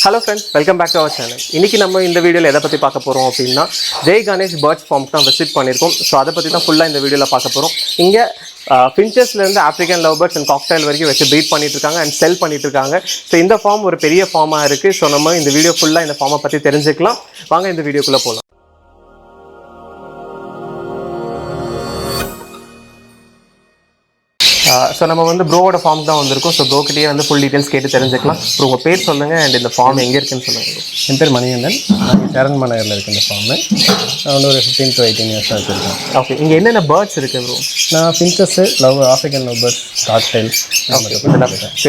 Hello friends, welcome back to our channel. இன்னைக்கு நம்ம இந்த வீடியோல எதை பத்தி பார்க்க போறோம் அப்படினா ஜெய் கணேஷ் பேர்ட்ஸ் ஃபார்ம் தான் விசிட் பண்ணிருக்கோம். சோ அத பத்தி தான் ஃபுல்லா இந்த வீடியோல பார்க்க போறோம். இங்க ஃபின்ச்சஸ்ல இருந்து African love birds and cocktail வரைக்கும் வச்சு ப்ரீட் பண்ணிட்டு இருக்காங்க அண்ட் செல் பண்ணிட்டு இருக்காங்க. சோ இந்த ஃபார்ம் ஒரு பெரிய ஃபார்மா இருக்கு. சோ நம்ம இந்த வீடியோ ஃபுல்லா இந்த ஃபார்மை பத்தி தெரிஞ்சுக்கலாம். வாங்க இந்த வீடியோக்குள்ள போலாம். ஸோ நம்ம வந்து ப்ரோவோட ஃபார்ம் தான் வந்திருக்கோம். ஸோ ப்ரோக்கிட்டே வந்து ஃபுல் டீட்டெயில்ஸ் கேட்டு தெரிஞ்சுக்கலாம். ஸோ உங்கள் பேர் சொல்லுங்கள் அண்ட் இந்த ஃபார்ம் எங்கே இருக்குன்னு சொல்லுங்கள். என் பேர் மணிகண்டன். நான் சரண் மலையில் இருக்கு இந்த ஃபார்மு. நான் வந்து ஒரு 15 to 18 இயர்ஸாக வச்சுருக்கேன். ஓகே, இங்கே என்னென்ன பேர்ட்ஸ் இருக்குது ப்ரோ? நான் finches African love birds, cocktail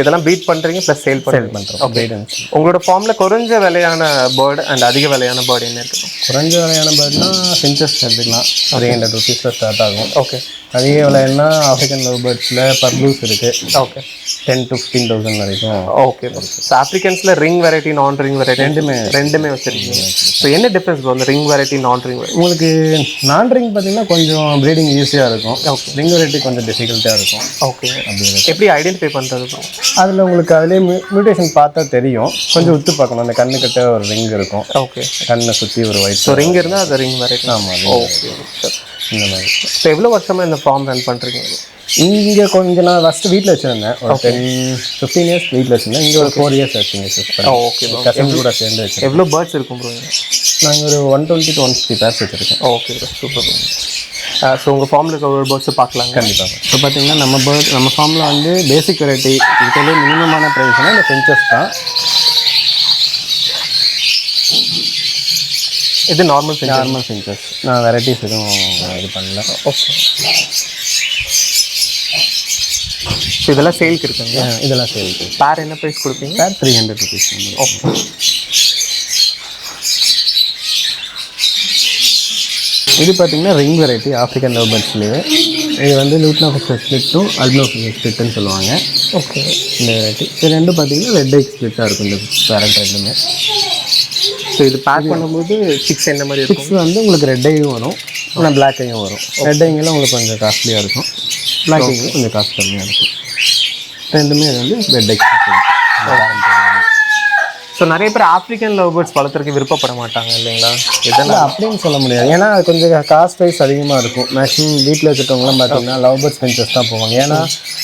இதெல்லாம் ப்ரீட் பண்ணுறீங்க ப்ளஸ் சேல் பண்ணுறோம். ஓகே, உங்களோட ஃபார்மில் குறைஞ்ச விலையான பேர்டு அண்ட் அதிக விலையான பேர்டு என்ன இருக்குது? குறைஞ்ச விலையான பேர்ட்னா ஃபின்ச்சஸ் எடுத்துக்கலாம். 300 rupeesல ஸ்டார்ட் ஆகும். ஓகே, அதிக விலைன்னா ஆஃப்ரிக்கன் லவ் பேர்ட்ஸில் பர்ப்ளூஸ் இருக்குது. ஓகே, 10 to 15,000 வரைக்கும். Okay bro. ஸோ ஆஃப்ரிக்கன்ஸில் ring variety non ring variety ரெண்டுமே வச்சுருக்கீங்க. ஸோ என்ன டிஃப்ரென்ஸ் ப்ரோ அந்த ring variety non ring variety? உங்களுக்கு நான் ரிங் பார்த்தீங்கன்னா கொஞ்சம் ப்ரீடிங் ஈஸியாக இருக்கும். ஓகே, ரிங் வெரைட்டி கொஞ்சம் டிஃபிகல்ட்டாக இருக்கும். ஓகே, எப்படி ஐடென்டிஃபை பண்ணுறது ப்ரோ? அதில் உங்களுக்கு அதிலே மியூட்டேஷன் பார்த்தா தெரியும். கொஞ்சம் உத்து பார்க்கணும். அந்த கண்ணுக்கிட்ட ஒரு ரிங் இருக்கும். ஓகே, கண்ணை சுற்றி ஒரு ஒயிட். ஸோ ரிங் இருந்தால் அது ரிங் வெரைட்டி. ஆமாம். ஓகே சார், இந்த மாதிரி. ஸோ எவ்வளோ வருஷமாக இந்த ஃபார்ம் ரன் பண்ணுறீங்க? இங்கே கொஞ்சம் நான் ஃபஸ்ட்டு வீட்டில் வச்சுருந்தேன். ஒரு 10-15 இயர்ஸ் வீட்டில் வச்சுருந்தேன். இங்கே ஒரு 4 years ஆச்சுங்க. ஓகே, கசின் கூட சேர்ந்து வச்சுருக்கேன். எவ்வளோ பேர்ட்ஸ் இருக்கும் ப்ரோ? நாங்கள் ஒரு 120 to 150 பேர்ஸ் வச்சுருக்கேன். Okay bro, super bro. So உங்கள் ஃபார்மில் இருக்க ஒரு பேர்ட்ஸை பார்க்கலாம். கண்டிப்பாக. இப்போ பார்த்தீங்கன்னா நம்ம ஃபார்மில் வந்து பேசிக் வெரைட்டி இதுலேயே மினிமமான ப்ரைஸ்னால் இந்த ஃபின்ச்சஸ் தான். இது நார்மல் ஃபின்ச்சஸ். நான் வெரைட்டிஸ் எதுவும் இது பண்ணல. ஓகே, ஸோ இதெல்லாம் சேலுக்கு இருக்குங்க? இதெல்லாம் சேலுக்கு. பேர் என்ன ப்ரைஸ் கொடுப்பீங்க? பேர் 300 rupees. ஓகே, இது பார்த்தீங்கன்னா ரிங் வெரைட்டி ஆஃப்ரிக்கன் லவ் பேர்ட்ஸ்லேயே. இது வந்து லூட்னா ஸ்பிளிட்டும் அல்பினோ ஸ்பிளிட்னு சொல்லுவாங்க. ஓகே, இந்த வெரைட்டி. இது ரெண்டும் பார்த்தீங்கன்னா ரெட் ஐ ஸ்பிளிட்டாக இருக்கும் இந்த பேரண்ட் ரெண்டுமே. ஸோ இது பேக் பண்ணும்போது 6 என்ன மாதிரி இருக்கும்? 6 வந்து உங்களுக்கு ரெட் ஐயும் வரும், ஆனால் பிளாக் ஐயும் வரும். ரெட் ஐங்கெல்லாம் உங்களுக்கு கொஞ்சம் காஸ்ட்லியாக இருக்கும், பிளாக் ஐங்கெல்லாம் கொஞ்சம் காஸ்ட் கம்மியாக இருக்கும். ரெண்டுமே வந்து ரெட் ஐ ஸ்பிளிட். ஸோ நிறைய பேர் ஆஃப்ரிக்கன் லவ் பேர்ட்ஸ் வளர்த்துறதுக்கு விருப்பப்பட மாட்டாங்க இல்லைங்களா? இதெல்லாம் அப்படின்னு சொல்ல முடியாது. ஏன்னா அது கொஞ்சம் காஸ்ட் ப்ரைஸ் அதிகமாக இருக்கும். மேக்ஸிமம் வீட்டில் வச்சுருக்கவங்களாம் பார்த்தீங்கன்னா லவ் பேர்ட்ஸ் ஃபின்ச்சஸ் தான் போவாங்க. ஏன்னா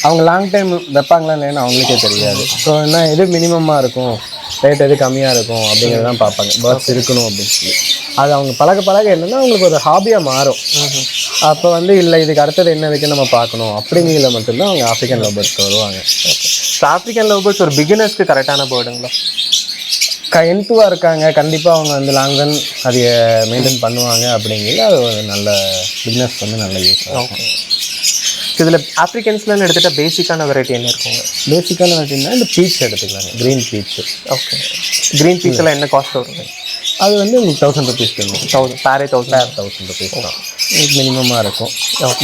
அவங்க லாங் டைம் வைப்பாங்களா இல்லைன்னு அவங்களுக்கே தெரியாது. ஸோ என்ன எது மினிமமாக இருக்கும், ரேட் எது கம்மியாக இருக்கும் அப்படிங்கிறது தான் பார்ப்பாங்க. பேர்ட்ஸ் இருக்கணும் அப்படின்னு சொல்லி அது அவங்க பழக என்னென்னா அவங்களுக்கு ஒரு ஹாபியாக மாறும். அப்போ வந்து இல்லை இதுக்கு அடுத்தது என்ன இருக்குன்னு நம்ம பார்க்கணும் அப்படிங்கிறத மட்டும்தான் அவங்க ஆஃப்ரிக்கன் லவ் பேர்ட்ஸ்க்கு வருவாங்க. ஸோ ஆஃப்ரிக்கன் லவ் பேர்ட்ஸ் ஒரு பிகினர்ஸ்க்கு கரெக்டான பேர்டுங்களா? என்த்துவாக இருக்காங்க, கண்டிப்பாக அவங்க வந்து லாங் ரன் அதை மெயின்டைன் பண்ணுவாங்க. அப்படிங்கிறது அது ஒரு நல்ல பிஸ்னஸ் வந்து நல்ல யூஸ் ஆகும். இதில் ஆஃப்ரிக்கன்ஸ்லாம் எடுத்துகிட்டா பேசிக்கான வெரைட்டி என்ன இருக்குங்க? பேசிக்கான வெரைட்டின்னா இந்த பீச் எடுத்துக்கலாங்க, green beach. Okay, green beach எல்லாம் என்ன காஸ்ட் வருங்க? அது வந்து உங்களுக்கு 1000 rupees இருக்கும். 1000 rupees தான் மினிமமாக இருக்கும்.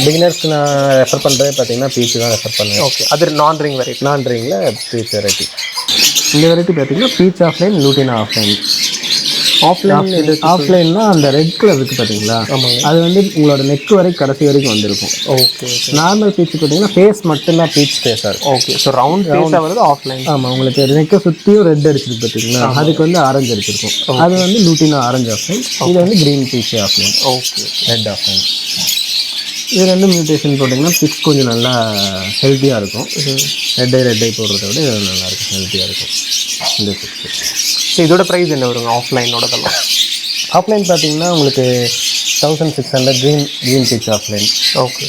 பிகினர்ஸ்க்கு நான் ரெஃபர் பண்ணுறது பார்த்தீங்கன்னா பீச் தான் ரெஃபர் பண்ணுவேன். ஓகே, அது நான் ரிங் வெரைட்டி. நான் ரிங்கில் பீச் வெரைட்டி. இந்த வெரைட்டி பார்த்தீங்கன்னா பீச் ஆஃப்லைன், லூட்டினா ஆஃப்லைன். ஆஃப்லைன்னா அந்த ரெட் கலர் இருக்குது பார்த்தீங்களா, அது வந்து உங்களோட நெக் வரைக்கும் கடைசி வரைக்கும் வந்திருக்கும். ஓகே, நார்மல் பீச் பார்த்தீங்கன்னா ஃபேஸ் மட்டும்தான் பீச் ஃபேஸாக இருக்கும். ஓகே, ஸோ ரவுண்ட் வருது ஆஃப்லைன். ஆமாம், உங்களுக்கு நெக்கை சுற்றியும் ரெட் அடிச்சிருக்கு பார்த்தீங்களா, அதுக்கு வந்து ஆரஞ்சு அடிச்சிருக்கும். அது வந்து லூட்டினா ஆரஞ்சு ஆஃப்லைன். இது வந்து green beach offline. Okay, red offline. இது ரெண்டு மியூட்டேஷன் போட்டிங்கன்னா பிக்ஸ் கொஞ்சம் நல்லா ஹெல்த்தியாக இருக்கும். ரெட் ஐ போடுறத விட இது நல்லாயிருக்கும், ஹெல்த்தியாக இருக்கும் இந்த பிக்ஸ். ஸோ இதோட ப்ரைஸ் என்ன வருங்க ஆஃப்லைனோடதெல்லாம்? ஆஃப்லைன் பார்த்தீங்கன்னா உங்களுக்கு 1600 க்ரீன் பீச் ஆஃப்லைன். ஓகே,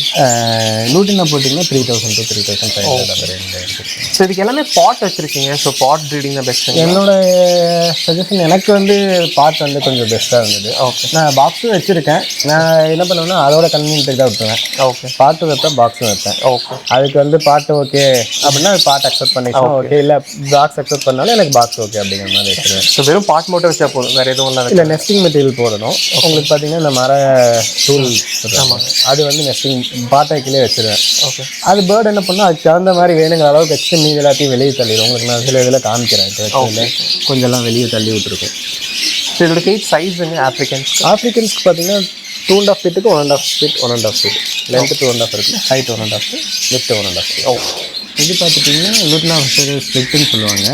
லூட்டினா போட்டிங்கன்னா 3000 to 3500 அந்த ரேஞ்சில் இருக்குது. ஸோ இதுக்கு எல்லாமே பாட் வச்சுருக்கீங்க. ஸோ பாட் ப்ரீடிங் தான் பெஸ்ட். என்னோட சஜஷன் எனக்கு வந்து பாட் வந்து கொஞ்சம் பெஸ்ட்டாக இருந்தது. ஓகே, நான் பாக்ஸும் வச்சுருக்கேன். நான் என்ன பண்ணுவேன்னா அதோட கன்வீனியன்ட்டுக்கு தான் விட்டுருவேன். ஓகே, பாட்டு வைப்பேன், பாக்ஸும் வைப்பேன். ஓகே, அதுக்கு வந்து பாட்டு ஓகே அப்படின்னா அது பாட் அக்செப்ட் பண்ணிக்கலாம். ஓகே, இல்லை பாக்ஸ் அக்செப்ட் பண்ணாலும் எனக்கு பாக்ஸ் ஓகே அப்படிங்கிற மாதிரி வச்சுருவேன். ஸோ வெறும் பாட் மட்டும் வச்சா போதும், வேறு எதுவும் இல்லை. நெஸ்டிங் மெட்டீரியல் போடணும். உங்களுக்கு பார்த்தீங்கன்னா இந்த மர டூல் அது வந்து நெஸ்டிங் பாட்டாக்கிலே வச்சுருவேன். ஓகே, அது பேர்டு என்ன பண்ணால் அதுக்கு தகுந்த மாதிரி வேணுங்கிற அளவுக்கு வச்சு மீது எல்லாத்தையும் வெளியே தள்ளிடும். உங்களுக்கு நான் சில இதில் காமிக்கிறேன். கொஞ்சம்லாம் வெளியே தள்ளி விட்டுருக்கோம். ஸோ இதோட கேஜ் சைஸுங்க ஆஃப்ரிக்கன்ஸ்க்கு பார்த்தீங்கன்னா 2.5 feet 1.5 feet 1.5 feet லென்த்து 2.5 இருக்குது, ஹைட் 1.5 feet, வித்து 1.5 feet. இது பார்த்துட்டிங்கன்னா லூட்னா ஸ்பிளிட்டுன்னு சொல்லுவாங்க.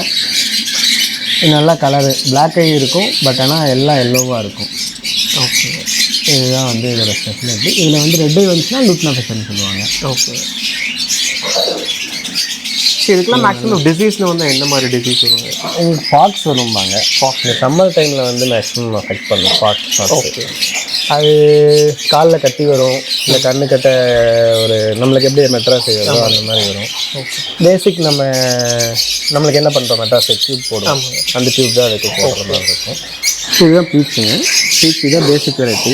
இது நல்லா கலரு பிளாக் ஐ இருக்கும், பட் ஆனால் எல்லாம் எல்லோவாக இருக்கும். ஓகே, இதுதான் வந்து இதோட ஸ்பெஷாலிட்டி. இதில் வந்து ரெட் ஐ வந்துச்சுன்னா லூட்னா ஃபிஷர்னு சொல்லுவாங்க. ஓகே. இதுக்கெல்லாம் மேக்ஸிமம் டிசீஸ்னு வந்து என்ன மாதிரி டிசீஸ் வருங்க? உங்களுக்கு ஃபாக்ஸ் வரும்பாங்க. ஃபாக்ஸ் சம்மர் டைமில் வந்து மேக்ஸிமம் அஃபெக்ட் பண்ணும் ஃபாக்ஸ். ஓகே. அது காலில் கட்டி வரும், இல்லை கண்ணு கட்ட ஒரு நம்மளுக்கு எப்படி மெட்ராஸ் வருதோ அந்த மாதிரி வரும். பேசிக் நம்மளுக்கு என்ன பண்ணுறோம், மெட்ராஸ் டியூப் போடுவோம், அந்த டியூப் தான் அதுக்கு போடுற மாதிரி இருக்கும். இதுதான் பீச்சுங்க. பீச் இதுதான் பேசிக் வெரைட்டி.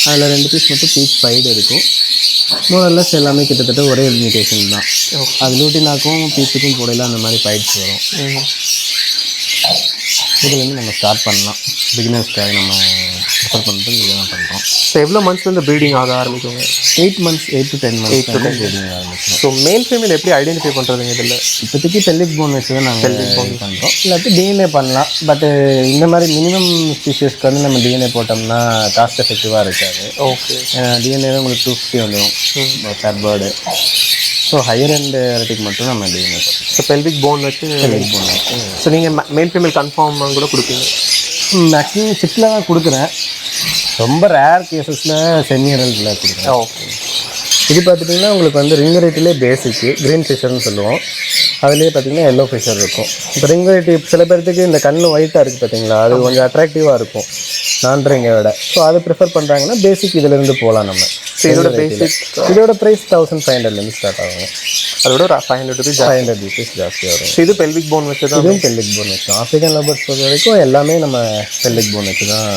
அதில் 2 பீஸ் மட்டும் பீச் சைடு இருக்கும். மோரல்லஸ் எல்லாமே கிட்டத்தட்ட ஒரே மியூட்டேஷன் தான். அது லூட்டினாக்கும் பீச்சுக்கும் போடையில் அந்த மாதிரி பைட்ஸ் வரும். இதுலேருந்து நம்ம ஸ்டார்ட் பண்ணலாம். பிகினர்ஸ்க்காக நம்ம ப்ரிஃபர் பண்ணுறது இதுதான் பண்ணுறோம். ஸோ எவ்வளோ மந்த்ஸ்லேருந்து ப்ரீடிங் ஆக ஆரம்பிக்குங்க? 8 months 8 to 10 months ப்ரீடிங் ஆரம்பிக்கும். ஸோ மேல் ஃபீமேல் எப்படி ஐடென்டிஃபை பண்ணுறதுங்க இதில்? இப்போதைக்கு பெல்லிக் போன் வச்சு தான் நாங்கள் பண்ணுறோம். இல்லாட்டி டிஎன்ஏ பண்ணலாம். பட் இந்த மாதிரி மினிமம் ஸ்பீஷஸ்க்கு வந்து நம்ம டிஎன்ஏ போட்டோம்னா காஸ்ட் எஃபெக்டிவாக இருக்காது. ஓகே. டிஎன்ஏ தான் உங்களுக்கு 250 வந்துடும் பேர் பேர்டு. ஸோ ஹையர் அண்ட் வெரைட்டிக்கு மட்டும் நம்ம டிஎன்ஏ பண்ணுறோம். ஸோ பெல்விக் போன் வச்சு ஸோ நீங்கள் மேல் ஃபீமேல் கன்ஃபார்ம் கூட கொடுப்பீங்க? மேக்ஸிமம் சிக்கில் தான் கொடுக்குறேன். ரொம்ப ரேர் கேசஸில் செமியரல்ஸில் கொடுக்குறேன். ஓகே. இது பார்த்துட்டிங்கன்னா உங்களுக்கு வந்து ரிங் வெரைட்டிலே பேசிக்கு க்ரீன் ஃபிஷர்னு சொல்லுவோம். அதுலேயே பார்த்திங்கன்னா எல்லோ ஃபிஷர் இருக்கும். இப்போ ரிங் வெரைட்டி சில பேர்த்துக்கு இந்த கண் ஒயிட்டாக இருக்குது பார்த்தீங்களா, அது கொஞ்சம் அட்ராக்டிவாக இருக்கும் நான் ரிங்கை விட. ஸோ அதை ப்ரிஃபர் பண்ணுறாங்கன்னா பேசிக் இதிலேருந்து போகலாம் நம்ம. ஸோ இதோட பேசிக் இதோட ப்ரைஸ் 1500லேருந்து ஸ்டார்ட் ஆகுங்க. அதோட ஒரு 500 rupees ஜாஸ்தி வரும். இது பெல்விக் போன் வச்சு தான்? இதுவும் பெல்விக் போன் வச்சு. ஆஃப்ரிக்கன் லவ் பேர்ட்ஸ் பொறுத்த வரைக்கும் எல்லாமே நம்ம பெல்விக் போன் வச்சு தான்.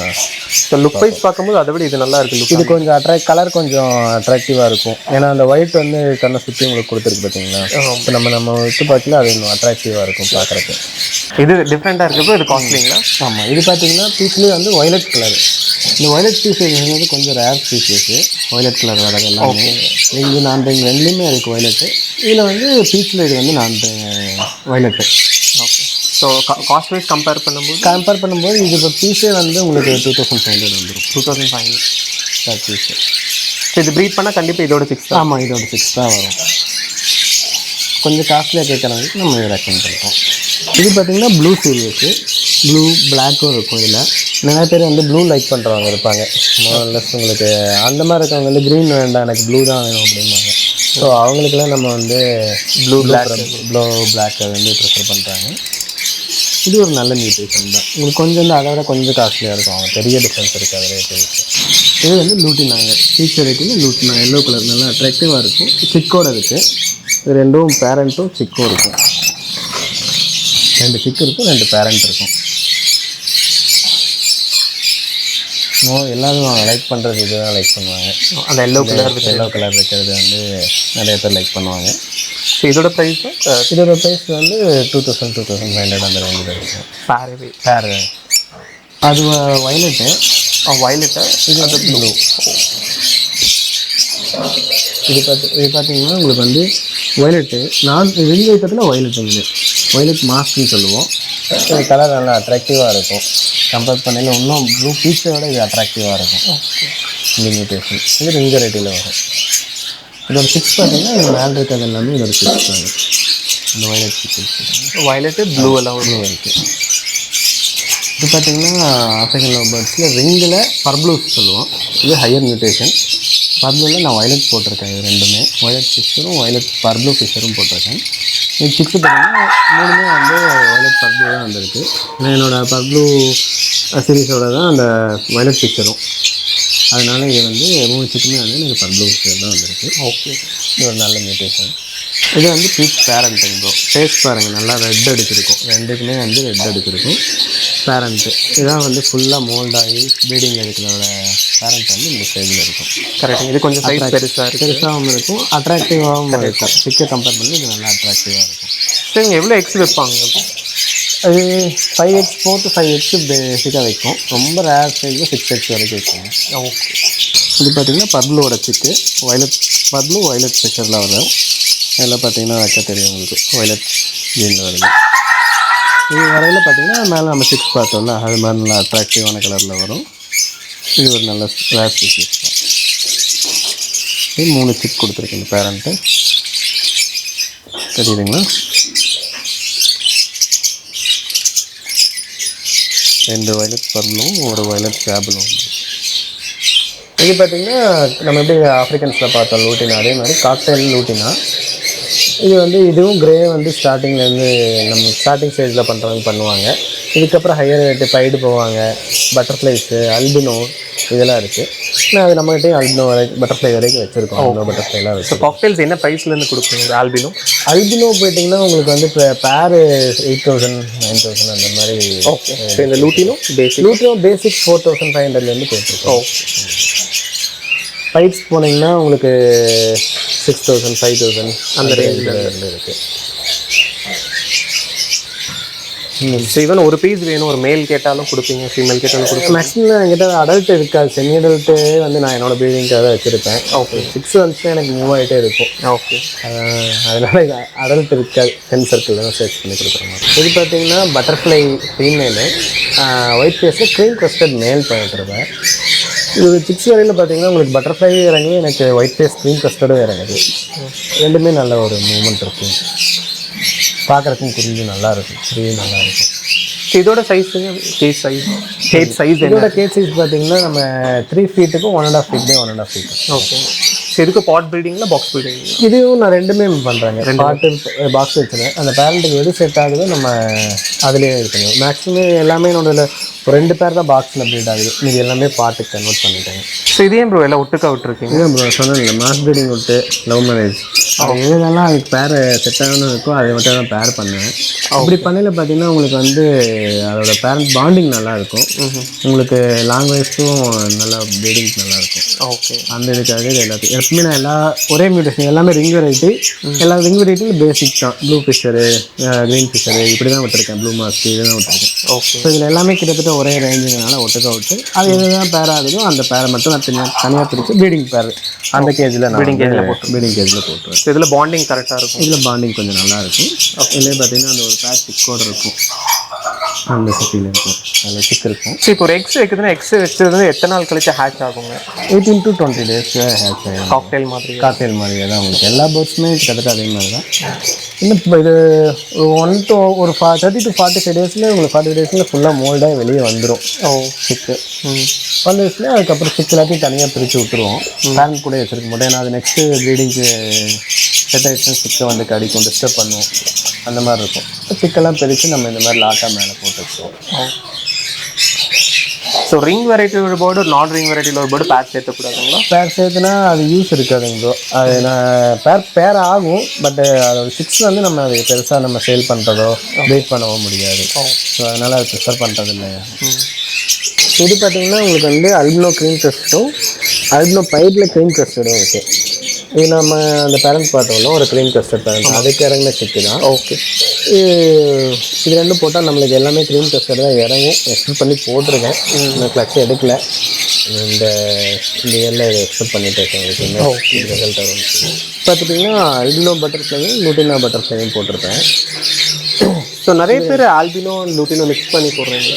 ஸோ லுக் வைஸ் பார்க்கும்போது அதை விட இது நல்லா இருக்குது. இது கொஞ்சம் கலர் கொஞ்சம் அட்ராக்டிவாக இருக்கும். ஏன்னா அந்த ஒயிட் வந்து கண்ணை சுற்றி உங்களுக்கு கொடுத்துருக்கு பார்த்தீங்களா. இப்போ நம்ம விட்டு பார்க்கல அது இன்னும் அட்ராக்டிவாக இருக்கும் பார்க்குறக்கு. இது டிஃப்ரெண்ட்டாக இருக்கிறப்போ இது காஸ்ட்லிங்களா? ஆமாம். இது பார்த்தீங்கன்னா பீஸ்லேயே வந்து வயலட் கலர். இந்த வயலட் ஸ்பீஷஸ் வந்து கொஞ்சம் ரேர் ஸ்பீஷஸு. வயலட் கலர் வரது எல்லாமே ரிங்கு நான் ரிங் ரெண்டுலேயுமே அதுக்கு வயலட்டு. இதில் வந்து பீச்சில் இது வந்து நான் violet. Okay. So cost wise compare பண்ணும்போது இது இப்போ பீஸே வந்து உங்களுக்கு 2500 வந்துடும். 2500 சார் பீஸு. ஸோ இது ப்ரீட் பண்ணால் கண்டிப்பாக இதோட 6 தான்? ஆமாம், இதோட 6 தான் வரும். கொஞ்சம் காஸ்ட்லியாக கேட்குறவங்களுக்கு நம்ம இதை ரெக்கமெண்ட் பண்ணுறோம். இது பார்த்திங்கன்னா ப்ளூ சீரியஸு. ப்ளூ பிளாக்கும் இருக்கும். இதில் நிறைய பேர் வந்து ப்ளூ லைக் பண்ணுறவங்க இருப்பாங்க. மோரல்லஸ் உங்களுக்கு அந்த மாதிரி இருக்கவங்க வந்து க்ரீன் வேண்டாம் எனக்கு ப்ளூ தான் வேணும் அப்படிம்பாங்க. ஸோ அவங்களுக்குலாம் நம்ம வந்து ப்ளூ பிளாக்கை வந்து ப்ரிஃபர் பண்ணுறாங்க. இது ஒரு நல்ல மியூட்டேஷன் தான். உங்களுக்கு கொஞ்சம் வந்து அதை விட கொஞ்சம் காஸ்ட்லியாக இருக்கும். அவங்க பெரிய டிஃப்ரென்ஸ் இருக்காது ரேட்டு. இது வந்து லூட்டினாங்க. பீச் வெரைட்டியில் லூட்டினா எல்லோ கலர் நல்லா அட்ராக்டிவாக இருக்கும். சிக்கோட இருக்குது. இது ரெண்டும் பேரண்ட்டும் சிக்கும் இருக்கும். 2 சிக்கு இருக்கும், 2 பேரண்ட் இருக்கும். எல்லோரும் லைக் பண்ணுறது இதுதான் லைக் பண்ணுவாங்க. அந்த எல்லோ கலர் இருக்கிறது வந்து நிறைய பேர் லைக் பண்ணுவாங்க. ஸோ இதோட ப்ரைஸ் வந்து 2500 அந்த ரேஞ்சில் இருக்கும். பேர் அது வயலட்டு. இது வந்து ப்ளூ. இது பார்த்தீங்கன்னா உங்களுக்கு வந்து வயலட்டு. நான் ரிங் ஐட்டத்தில் வயலட்டுங்க. வயலட் மாஸ்க்னு சொல்லுவோம். இது கலர் நல்லா அட்ராக்டிவாக இருக்கும். கம்பேர் பண்ணையில் இன்னும் ப்ளூ பீச்சை விட இது அட்ராக்டிவாக இருக்கும். இந்த மியூட்டேஷன் இது ரிங் வெரைட்டியில் வரும். இதோட 6 பார்த்தீங்கன்னா இது மேலே இருக்கிறது எல்லாமே இதோட 6 தாங்க. இந்த வயலட்டு ப்ளூ எல்லாம் இருக்குது. இது பார்த்திங்கன்னா ஆஃப்ரிக்கன் லவ் பேர்ட்ஸில் ரிங்கில் பர்ப்ளூஸ் சொல்லுவோம். இது ஹையர் மியூட்டேஷன். பர்ப்ளூவில் நான் வயலட் போட்டிருக்கேன். இது ரெண்டுமே வயலட் ஃபிஷரும் வயலட் பர்ப்ளூ ஃபிஷரும் போட்டிருக்கேன். இது 6 பார்த்தீங்கன்னா 3மே வந்து வயலட் பர்ப்ளூ தான் வந்திருக்கு. என்னோடய பர்ப்ளூ சீரீஸோட தான் அந்த வயலட் ஃபிஷரும். அதனால் இது வந்து 3 சிக்குமே வந்து எனக்கு பர்ப்ளூ ஃபிஷர் தான் வந்திருக்கு. ஓகே. இது ஒரு நல்ல மியூட்டேஷன். இது வந்து பீச் பேரண்ட்டுங்க ப்ரோ. டேஸ்ட் பாருங்கள், நல்லா ரெட் அடிச்சிருக்கும். ரெண்டுக்குமே வந்து ரெட் அடிச்சிருக்கும் பேரண்ட்டு. இதான் வந்து ஃபுல்லாக மோல்டாகி ப்ரீடிங் எடுக்கிறோட பேரண்ட் வந்து இந்த ஸ்டேஜில் இருக்கும். கரெக்ட். இது கொஞ்சம் சைஸ் பெருசாகவும் இருக்கும், அட்ராக்டிவாகவும் இருக்கும். சிக்கை கம்பேர் பண்ணி இது நல்லா அட்ராக்டிவாக இருக்கும். சரி, எவ்வளோ எக்ஸ் வைப்பாங்க? அது 5x 4 to 5x பேசிக்காக வைக்கும். ரொம்ப ரேர் சைஸில் 6x வரைக்கும் வைக்கும். ஓகே. இது பார்த்திங்கன்னா பர்ப்ளூவோட சிக்கு பர்ப்ளூ வயலட் ஃபிஷரில் வரும். இதெல்லாம் பார்த்திங்கன்னா வைக்க தெரியும் உங்களுக்கு. வயலட் க்ரீனில் வருது. இது வரையில் பார்த்திங்கன்னா மேலே நம்ம 6 பார்த்தோம்ல, அது மாதிரி நல்லா அட்ராக்டிவான கலரில் வரும். இது ஒரு நல்ல ரேர் ஸ்பீஷீஸ் தான். இது 3 சிக் கொடுத்துருக்கேன் பேரண்ட்டு. தெரியுதுங்களா? 2 வயலட் பர்லும் ஒரு வயலட் கேபிளும். இது பார்த்தீங்கன்னா நம்ம எப்படி ஆஃப்ரிக்கன்ஸில் பார்த்தோம் லூட்டினா, அதே மாதிரி காக்டெயில் லூட்டினா. இது வந்து இதுவும் கிரே வந்து ஸ்டார்டிங்லேருந்து நம்ம ஸ்டார்டிங் ஸ்டேஜில் பண்ணுறவங்க பண்ணுவாங்க. இதுக்கப்புறம் ஹையர் ரேட்டு பைடு போவாங்க, பட்டர்ஃப்ளைஸு, அல்பினோ இதெல்லாம் இருக்குது. நான் அது நம்மகிட்டே அல்பினோ பட்டர்ஃப்ளை வரைக்கும் வச்சுருக்கோம். அல்பினோ பட்டர்ஃப்ளைலாம் ஸோ காக்டெயில்ஸ் என்ன ப்ரைஸ்லேருந்து கொடுக்குறீங்க ஆல்பினோ? அல்பினோ போயிட்டிங்கன்னா உங்களுக்கு வந்து இப்போ பேரு 8,000 9,000 அந்த மாதிரி. ஓகே. ஸோ இந்த லூட்டினோ பேசிக் 4,500லேருந்து போயிட்டுருக்கோம். பைப்ஸ் போனீங்கன்னா உங்களுக்கு 6,000 5,000 அந்த ரேஞ்சில் இருக்குது. ஸோ ஈவன் ஒரு பீஸ் வேணும், ஒரு மேல் கேட்டாலும் கொடுப்பீங்க, ஃபீமேல் கேட்டாலும் கொடுப்பீங்க? மேக்ஸிமம் என்கிட்ட அடல்ட் இருக்காது, செமி அடல்ட்டு வந்து நான் என்னோட ப்ரீடிங்காக தான் வச்சுருப்பேன். ஓகே. 6 வந்துச்சுன்னா எனக்கு மூவ் ஆகிட்டே இருக்கும். ஓகே. அதனால் இது அடல்ட் இருக்காது, ஃப்ரெண்ட் சர்க்கிளில் தான் சர்ச் பண்ணி கொடுக்குறோம். இது பார்த்தீங்கன்னா பட்டர்ஃப்ளை ஃபீமேலு, ஒயிட் ஃபேஸில் க்ரீம் க்ரஸ்டட் மேல் பண்ணிட்டுருப்பேன். இது 6 வரையில் பார்த்தீங்கன்னா உங்களுக்கு பட்டர்ஃப்ளை இறங்கி எனக்கு ஒயிட் ஃபேஸ் க்ரீம் கஸ்டர்டும் இறங்குது. ரெண்டுமே நல்ல ஒரு மூமெண்ட் இருக்கும், பார்க்குறதுக்கும் குறிஞ்சி நல்லாயிருக்கும், குறியும் நல்லாயிருக்கும். இதோட சைஸுங்க, கேஜ் சைஸ் இதோட கேஜ் சைஸ் பார்த்தீங்கன்னா நம்ம 3 ஃபீட்டுக்கும் 1.5 ஃபீட் 1.5 ஃபீட். ஓகே. இதுக்கு பாட் ப்ரீடிங்களா பாக்ஸ் ப்ரீடிங்? இதுவும் நான் ரெண்டுமே பண்ணுறேங்க. பாட்டு பாக்ஸ் வச்சுருவேன். அந்த பேரண்ட்டுக்கு எது செட் ஆகுதோ நம்ம அதுலேயே இது பண்ணுவோம். மேக்ஸிமம் எல்லாமே என்னோட ஒரு 2 பேர் தான் பாக்ஸில் ப்ரீட் ஆகுது, இது எல்லாமே பாட்டுக்கு கன்வெர்ட் பண்ணிட்டேன். ஸோ இதே ப்ரோ எல்லாம் ஒட்டுக்கா விட்டுருக்கீங்க? இதான் ப்ரோ சொன்னேன், மாஸ் ப்ரீடிங் விட்டு லவ் மேரேஜ் எதெல்லாம் அதுக்கு பேர் செட் ஆகணும் இருக்கோ அதை மட்டும் தான் பேர் பண்ணுவேன். அப்படி பண்ணையில் பார்த்தீங்கன்னா உங்களுக்கு வந்து அதோட பேரண்ட் பாண்டிங் நல்லாயிருக்கும், உங்களுக்கு லாங் வயசும் நல்லா ப்ரீடிங் நல்லாயிருக்கும். ஓகே. அந்த இதுக்காக இது எல்லாத்தையும் எப்பவுமே நான் ஒரே மியூட்டேஷன் எல்லாமே ரிங் வெரைட்டி, எல்லா ரிங் வெரைட்டியும் பேசிக் தான். ப்ளூ ஃபிஷரு, க்ரீன் ஃபிஷரு இப்படி தான் விட்டுருக்கேன், ப்ளூ மாஸ்க் இது தான் விட்டுருக்கேன். ஓகே. ஸோ இதில் எல்லாமே கிட்டத்தட்ட ஒரே ரேஞ்சுனால ஒட்டுக்கா விட்டு அது எதுதான் பேர் ஆகுதோ அந்த பேரை மட்டும் நான் தனியாக பிரித்து ப்ரீடிங் பேர் அந்த கேஜில் ப்ரீடிங் கேஜில் போட்டுருவேன். இதில் பாண்டிங் கரெக்டாக இருக்கும், இதில் பாண்டிங் கொஞ்சம் நல்லாயிருக்கும். இதுலேயே பார்த்தீங்கன்னா அந்த ஒரு பேர் சிக்கோடு இருக்கும், அந்த சிட்டியில் இருக்கும், அதில் சிக் இருக்கும். ஸோ இப்போ ஒரு எக்ஸ் வைக்குதுன்னா எக்ஸ் வச்சது எத்தனை நாள் கழிச்சு ஹேட்ச் ஆகுங்க? 18 to 20 days ஹேட்ச் ஆகும். காக்டெயில் மாதிரியே தான் உங்களுக்கு எல்லா பேர்ட்ஸுமே கிட்டத்தட்ட அதே மாதிரி தான். இன்னும் இப்போ இது ஒரு 30 to 45 டேஸில் உங்களுக்கு 40 டேஸில் ஃபுல்லாக மோல்டாக வெளியே வந்துடும். சிக்கு 40 டேஸில் அதுக்கப்புறம் சிக்கு எல்லாத்தையும் தனியாக பிரித்து விட்டுருவோம். பேரண்ட் கூட வச்சுருக்க மாட்டோம், ஏன்னா அது நெக்ஸ்ட்டு ப்ரீடிங்க்கு செட் ஆகிடுச்சுன்னா சிக்கை வந்து கடிக்கும், டிஸ்டர்ப் பண்ணுவோம், அந்த மாதிரி இருக்கும். சிக்கெல்லாம் பிரித்து நம்ம இந்த மாதிரி லாட்டாக மேலே போட்டு வச்சுருவோம். ஸோ ரிங் வெரைட்டியில் ஒரு போர்டு, நான் ரிங் வெரைட்டியில் ஒரு போர்டு பேர் சேர்த்துக்கூடாதுங்களா? பேர் சேர்த்துனா அது யூஸ் இருக்காதுங்க ப்ரோ. அது நான் பேர் ஆகும், பட் அதோட 6 வந்து நம்ம அது பெருசாக நம்ம சேல் பண்ணுறதோ வெயிட் பண்ணவோ முடியாது. ஸோ அதனால் அது ப்ரிஃபர் பண்ணுறது இல்லை. இது பார்த்தீங்கன்னா உங்களுக்கு வந்து அல்பினோ க்ரீம் க்ரஸ்டும் அல்பினோ பைப்பில் க்ரீம் க்ரஸ்டடும் இருக்குது. இது நம்ம அந்த பேரண்ட் பார்த்தோம்னா ஒரு க்ரீம் கஸ்டர்ட் பேரண்ட், அதுக்கு இறங்கின சிக்கு தான். ஓகே. இது ரெண்டும் போட்டால் நம்மளுக்கு எல்லாமே க்ரீம் கஸ்டர்ட் தான் இறங்கும். எக்ஸ்பெக்ட் பண்ணி போட்டிருக்கேன், நான் கிளச் எடுக்கல. இந்த இயரில் இதை எக்ஸ்பெக்ட் பண்ணிட்டு இருக்கேன். இதுக்கு ரிசல்ட் வரும். பார்த்துட்டிங்கன்னா அல்பினோ பட்டர்ஃப்ளையும் லூட்டினா பட்டர்ஃப்ளையும் போட்டிருப்பேன். ஸோ நிறைய பேர் ஆல்பினோ லூட்டினோ மிக்ஸ் பண்ணி போடுறாங்க.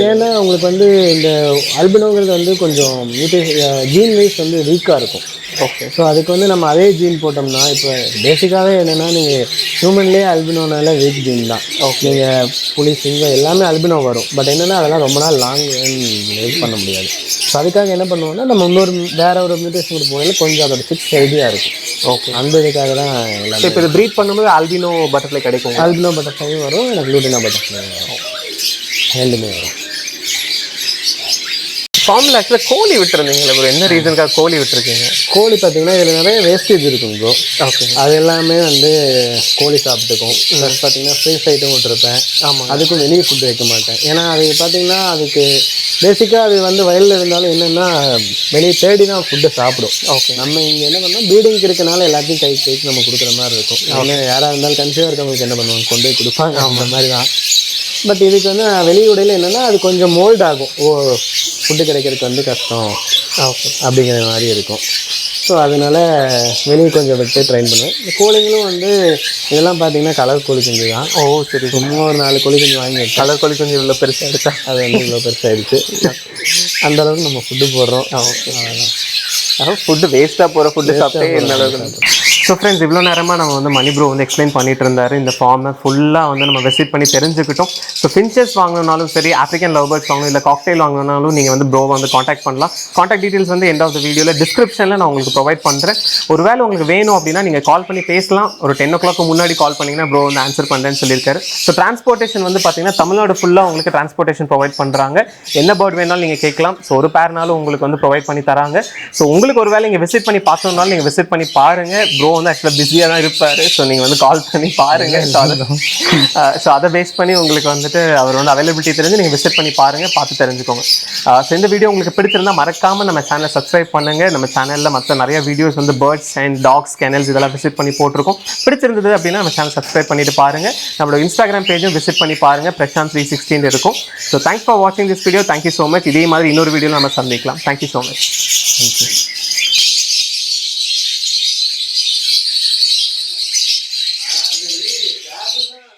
ஏன்னா உங்களுக்கு வந்து இந்த ஆல்பினோங்கிறது வந்து கொஞ்சம் ஜீன் வைஸ் வந்து வீக்காக இருக்கும். ஓகே. ஸோ அதுக்கு வந்து நம்ம அதே ஜீன் போட்டோம்னா, இப்போ பேசிக்காகவே என்னென்னா நீங்கள் ஹியூமன்லேயே அல்பினோனால வீக் ஜீன் தான். ஓகே. நீங்கள் புலி சிங்கம் எல்லாமே அல்பினோ வரும், பட் என்னென்னா அதெல்லாம் ரொம்ப நாள் லாங் வெயிட் பண்ண முடியாது. ஸோ அதுக்காக என்ன பண்ணுவோம்னா நம்ம வேற ஒரு மியூட்டேஷன் கொடுப்போம், கொஞ்சம் அதோட 6 ஹெல்தியாக இருக்கும். ஓகே. அந்த இதுக்காக தான் எல்லாம். இப்போ இது ப்ரீட் பண்ணும்போது ஆல்பினோ பட்டர்ஃப்ளை கிடைக்கும், ஆல்பினோ பட்டர்ஃப்ளையும் வரும், எனக்கு லூட்டினா பட்டர்ஃப்ளை வரும், ரெண்டுமே வரும். ஃபார்மில் ஆக்சுவலாக கோழி விட்டுருந்தீங்களா ப்ரோ? என்ன ரீசனுக்காக கோழி விட்டுருக்கீங்க? கோழி பார்த்தீங்கன்னா இதில் நிறைய வேஸ்டேஜ் இருக்கும் ப்ரோ. ஓகே. அது எல்லாமே வந்து கோழி சாப்பிட்டுக்கும். ப்ளஸ் பார்த்தீங்கன்னா ஃப்ரீஸ் ஐட்டம் விட்டுருப்பேன். ஆமாம். அதுக்கும் வெளியே ஃபுட்டு வைக்க மாட்டேன், ஏன்னா அது பார்த்தீங்கன்னா அதுக்கு பேசிக்காக அது வந்து வயலில் இருந்தாலும் என்னென்னா வெளியே தேடி தான் ஃபுட்டை சாப்பிடும். ஓகே. நம்ம இங்கே என்ன பண்ணோம், ப்ரீடிங்க்கு இருக்கனால எல்லாத்தையும் கைக்கு நம்ம கொடுக்குற மாதிரி இருக்கும். யாராக இருந்தாலும் கன்சியூவ் இருக்கவங்களுக்கு என்ன பண்ணுவாங்க, கொண்டு போய் கொடுப்பாங்க, அந்த மாதிரி தான். பட் இதுக்கு வந்து வெளியுடையில் என்னென்னா அது கொஞ்சம் மோல்ட் ஆகும், ஃபுட்டு கிடைக்கிறதுக்கு வந்து கஷ்டம் அப்படிங்கிற மாதிரி இருக்கும். ஸோ அதனால் வெளியே கொஞ்சம் விட்டு ட்ரைன் பண்ணுவேன். இந்த கோழிங்களும் வந்து இதெல்லாம் பார்த்தீங்கன்னா கலர் கோழி குஞ்சு தான். சரி. சும்மா ஒரு 4 கோழி குஞ்சு வாங்கி கலர் கோழி குஞ்சு இவ்வளோ பெருசாக எடுத்தா அது வந்து இவ்வளோ பெருசாகிடுச்சு. அந்தளவுக்கு நம்ம ஃபுட்டு போடுறோம். ஓகே. அதான் ஃபுட்டு வேஸ்ட்டாக போகிற ஃபுட்டு சாப்பிட்டே என்ன அளவுக்கு. ஸோ ஃப்ரெண்ட்ஸ், இவ்வளோ நேரமாக நம்ம வந்து மணி ப்ரோ வந்து எக்ஸ்பிளைன் பண்ணிட்டு இருந்தாரு. இந்த ஃபார்மை ஃபுல்லாக வந்து நம்ம விசிட் பண்ணி தெரிஞ்சுக்கிட்டோம். ஸோ ஃபின்ச்சஸ் வாங்கணுனாலும் சரி, ஆஃப்ரிக்கன் லவ் பேர்ட்ஸ் வாங்கணும், இல்லை காக்டெயில் வாங்கணுனாலும் நீங்கள் வந்து ப்ரோவை வந்து காண்டாக்ட் பண்ணலாம். காண்டாக்ட் டீட்டெயில்ஸ் வந்து எண்ட் ஆஃப் த வீடியோவில் டிஸ்கிரிப்ஷனில் நான் உங்களுக்கு ப்ரொவைட் பண்ணுறேன். ஒருவேளை உங்களுக்கு வேணும் அப்படின்னா நீங்கள் கால் பண்ணி பேசலாம். ஒரு 10 o'clock முன்னாடி கால் பண்ணிங்கன்னா ப்ரோ வந்து ஆன்சர் பண்ணுறேன்னு சொல்லியிருக்காரு. ஸோ டிரான்ஸ்போர்ட்டேஷன் வந்து பார்த்தீங்கன்னா தமிழ்நாடு ஃபுல்லாக உங்களுக்கு டிரான்ஸ்போர்ட்டேஷன் ப்ரொவைட் பண்ணுறாங்க. என்ன பேர்ட் வேணாலும் நீங்கள் கேட்கலாம். ஸோ ஒரு பேர்னாலும் உங்களுக்கு வந்து ப்ரொவைட் பண்ணி தராங்க. ஸோ உங்களுக்கு ஒரு வேளை இங்கே விசிட் பண்ணி பார்க்கணுன்னாலும் நீங்கள் விசிட் பண்ணி பாருங்கள். ப்ரோ வந்து ஆக்சுவலாக பிஸியாக தான் இருப்பார். ஸோ நீங்கள் வந்து கால் பண்ணி பாருங்கள். ஸோ அதை பேஸ் பண்ணி உங்களுக்கு வந்துட்டு அவர் வந்து அவைலபிலிட்டி தெரிஞ்சு நீங்கள் விசிட் பண்ணி பாருங்கள், பார்த்து தெரிஞ்சுக்கோங்க. ஸோ இந்த வீடியோ உங்களுக்கு பிடிச்சிருந்தால் மறக்காமல் நம்ம சேனலை சப்ஸ்கிரைப் பண்ணுங்கள். நம்ம சேனலில் மற்ற நிறைய வீடியோஸ் வந்து பேர்ட்ஸ் அண்ட் டாக்ஸ், கெனல்ஸ் இதெல்லாம் விசிட் பண்ணி போட்டிருக்கோம். பிடிச்சிருந்தது அப்படின்னா நம்ம சேனல் சப்ஸ்கிரைப் பண்ணிட்டு பாருங்கள். நம்மளோட இன்ஸ்டாகிராம் பேஜும் விசிட் பண்ணி பாருங்கள். பிரசாந்த் 316 இருக்கும். ஸோ தேங்க்ஸ் ஃபார் வாட்சிங் this video. Thank you so much. இதே மாதிரி இன்னொரு வீடியோவில் நம்ம சந்திக்கலாம். Thank you so much. தேங்க்யூ.